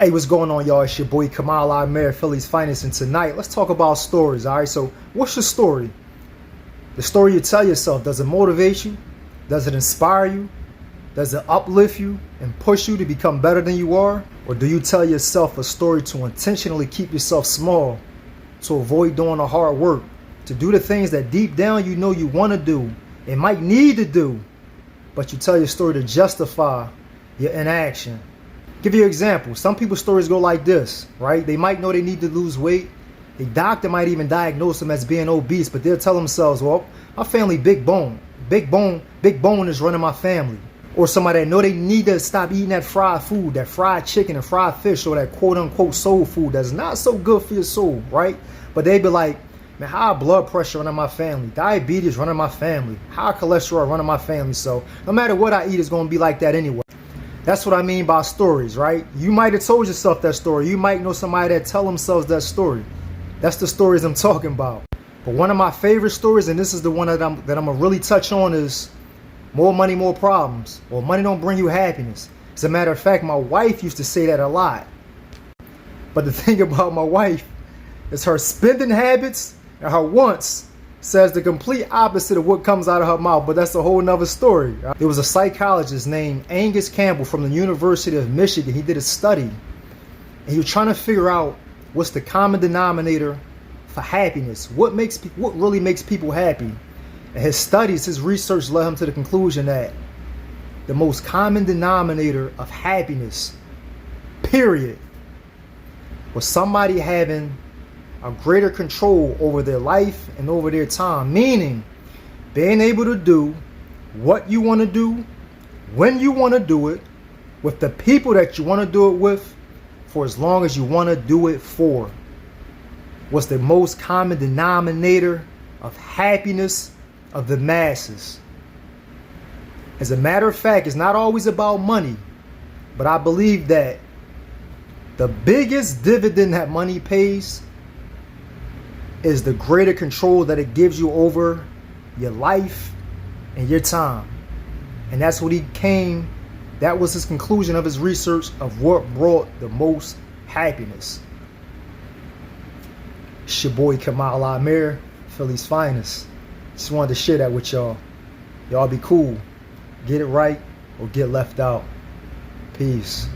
Hey, what's going on, y'all? It's your boy Kamal Amir, Philly's finest, and tonight let's talk about stories. All right, so what's your story? The story you tell yourself, does it motivate you? Does it inspire you? Does it uplift you and push you to become better than you are? Or do you tell yourself a story to intentionally keep yourself small, to avoid doing the hard work, to do the things that deep down you know you want to do and might need to do, but you tell your story to justify your inaction? Give you an example. Some people's stories go like this, right? They might know they need to lose weight. A doctor might even diagnose them as being obese, but they'll tell themselves, well, my family big bone. Big bone is running my family. Or somebody that know they need to stop eating that fried food, that fried chicken and fried fish, or that quote unquote soul food that's not so good for your soul, right? But they be like, man, high blood pressure running my family, diabetes running my family, high cholesterol running my family. So no matter what I eat, it's going to be like that anyway. That's what I mean by stories, right? You might have told yourself that story. You might know somebody that tell themselves that story. That's the stories I'm talking about. But one of my favorite stories, and this is the one that I'm gonna really touch on, is more money, more problems, or money don't bring you happiness. As a matter of fact, my wife used to say that a lot. But the thing about my wife is her spending habits and her wants says the complete opposite of what comes out of her mouth, but that's a whole nother story. There was a psychologist named Angus Campbell from the University of Michigan. He did a study, and he was trying to figure out what's the common denominator for happiness. What really makes people happy? And his studies, his research led him to the conclusion that the most common denominator of happiness, period, was somebody having a greater control over their life and over their time. Meaning, being able to do what you want to do, when you want to do it, with the people that you want to do it with, for as long as you want to do it for, was the most common denominator of happiness of the masses. As a matter of fact, it's not always about money, but I believe that the biggest dividend that money pays is the greater control that it gives you over your life and your time. And that's what that was his conclusion of his research of what brought the most happiness. It's your boy Kamal Amir, Philly's finest. Just wanted to share that with y'all. Y'all be cool. Get it right or get left out. Peace.